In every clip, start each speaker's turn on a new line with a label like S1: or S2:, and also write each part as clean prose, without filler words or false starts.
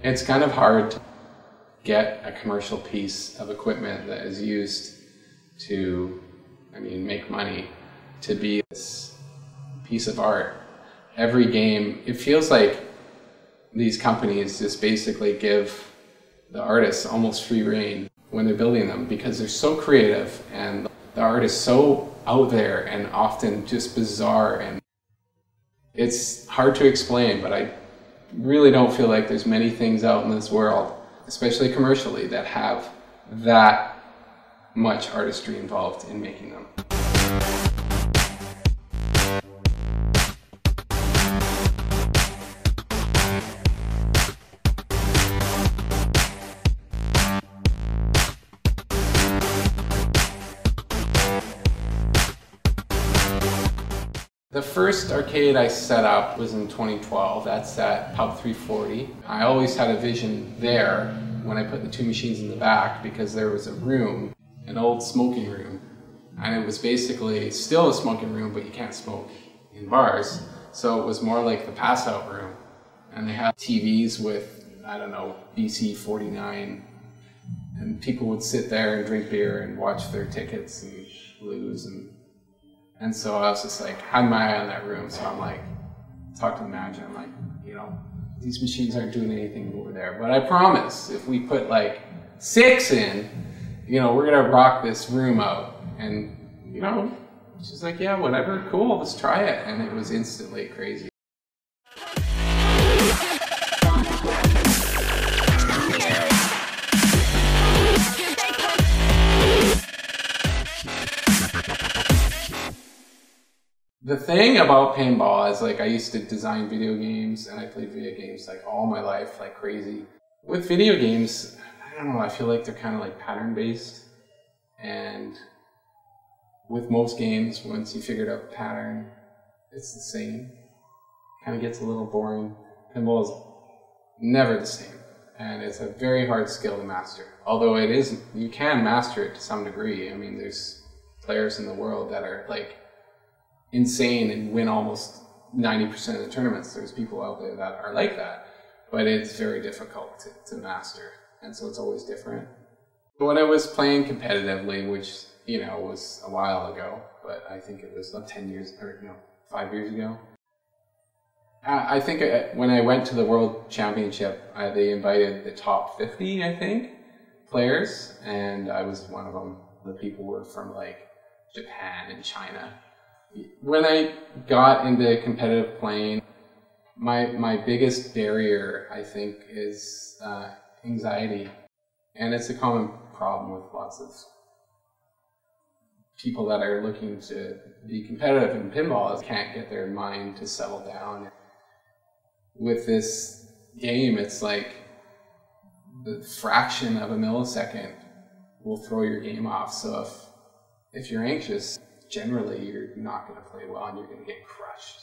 S1: It's kind of hard to get a commercial piece of equipment that is used to, make money, to be this piece of art. Every game, it feels like these companies just basically give the artists almost free rein when they're building them, because they're so creative and the art is so out there and often just bizarre, and it's hard to explain, but I really don't feel like there's many things out in this world, especially commercially, that have that much artistry involved in making them. The first arcade I set up was in 2012. That's at Pub 340. I always had a vision there when I put the two machines in the back, because there was a room, an old smoking room, and it was basically still a smoking room, but you can't smoke in bars. So it was more like the pass-out room. And they had TVs with, I don't know, BC 49, and people would sit there and drink beer and watch their tickets and lose. And so I was just like, had my eye on that room, so I'm like, talk to the manager, I'm like, these machines aren't doing anything over there, but I promise, if we put like 6 in, we're gonna rock this room out. And, she's like, yeah, whatever, cool, let's try it. And it was instantly crazy. The thing about pinball is, like, I used to design video games and I played video games like all my life, like crazy. With video games, I don't know, I feel like they're kind of like pattern based. And with most games, once you figured out the pattern, it's the same. Kind of gets a little boring. Pinball is never the same. And it's a very hard skill to master. Although it is, you can master it to some degree. There's players in the world that are like insane and win almost 90% of the tournaments. There's people out there that are like that, but it's very difficult to master, and so it's always different. But when I was playing competitively, which was a while ago, but I think it was 10 years or 5 years ago, I think when I went to the World Championship, they invited the top 50, I think, players, and I was one of them. The people were from like Japan and China. When I got into competitive playing, my biggest barrier, I think, is anxiety. And it's a common problem with lots of people that are looking to be competitive in pinball, can't get their mind to settle down. With this game, it's like the fraction of a millisecond will throw your game off. So if you're anxious, generally you're not going to play well and you're going to get crushed.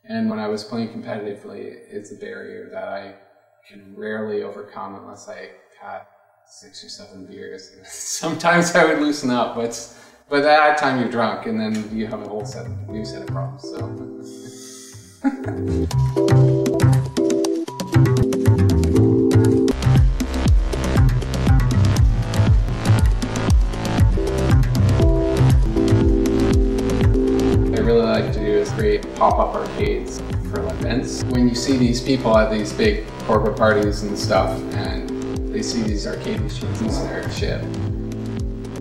S1: And when I was playing competitively, it's a barrier that I can rarely overcome unless I had 6 or 7 beers. Sometimes I would loosen up, but at that time you're drunk and then you have a whole new set of problems. So. Create pop-up arcades for events. When you see these people at these big corporate parties and stuff, and they see these arcade machines and their shit,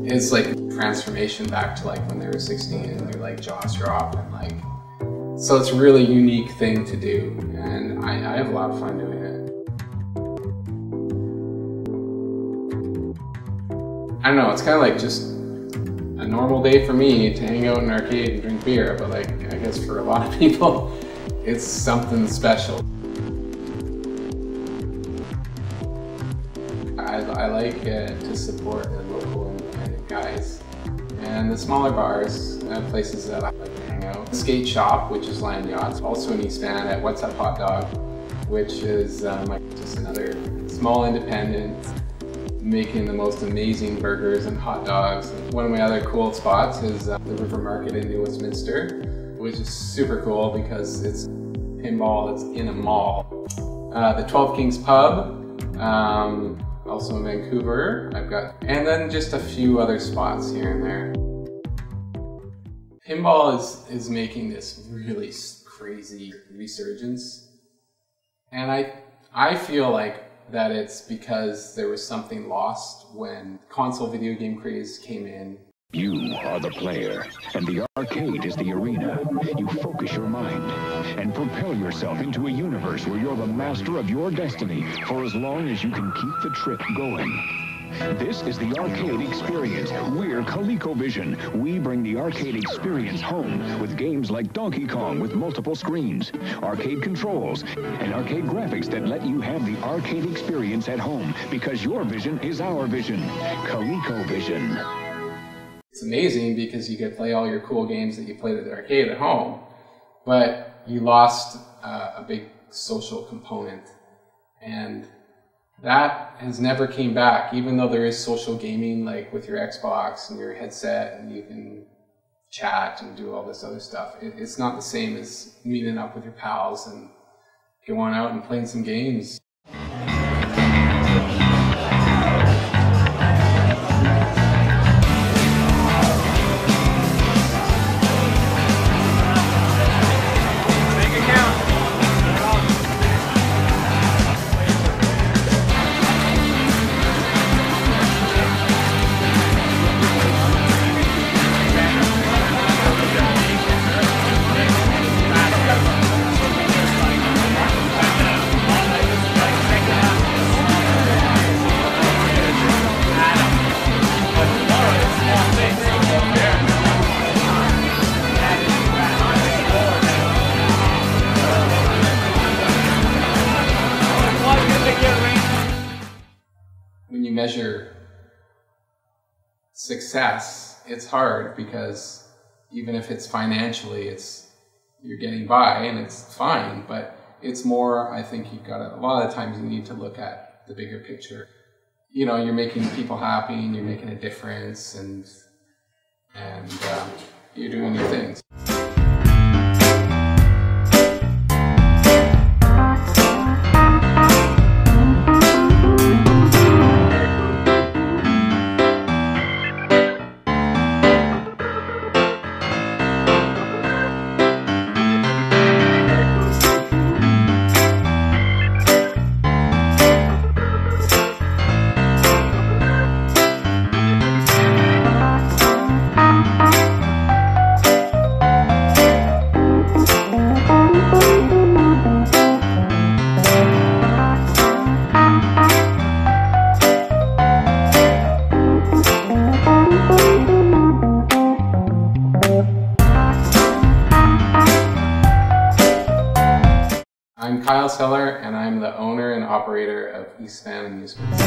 S1: it's like a transformation back to like when they were 16 and they're like jaws drop and like, so it's a really unique thing to do, and I have a lot of fun doing it. I don't know, it's kind of like just a normal day for me to hang out in an arcade and drink beer, but like, I guess for a lot of people, it's something special. I like to support the local independent guys and the smaller bars and places that I like to hang out. Skate Shop, which is Land Yachts, also in EastVan at What's Up Hot Dog. which is just another small independent making the most amazing burgers and hot dogs. One of my other cool spots is the River Market in New Westminster, which is super cool because it's pinball, it's in a mall. The 12 Kings Pub, also in Vancouver, and then just a few other spots here and there. Pinball is making this really crazy resurgence, and I feel like that it's because there was something lost when console video game craze came in.
S2: You are the player, and the arcade is the arena. You focus your mind and propel yourself into a universe where you're the master of your destiny for as long as you can keep the trip going. This is the arcade experience. We're ColecoVision. We bring the arcade experience home with games like Donkey Kong with multiple screens, arcade controls, and arcade graphics that let you have the arcade experience at home because your vision is our vision. ColecoVision.
S1: It's amazing because you could play all your cool games that you played at the arcade at home, but you lost a big social component, and that has never came back. Even though there is social gaming, like with your Xbox and your headset, and you can chat and do all this other stuff, it's not the same as meeting up with your pals and going out and playing some games. When you measure success, it's hard because even if it's financially, you're getting by and it's fine, but it's more, I think a lot of times you need to look at the bigger picture. You know, you're making people happy and you're making a difference, and you're doing your things. I'm Kyle Seller, and I'm the owner and operator of EastVan Amusements.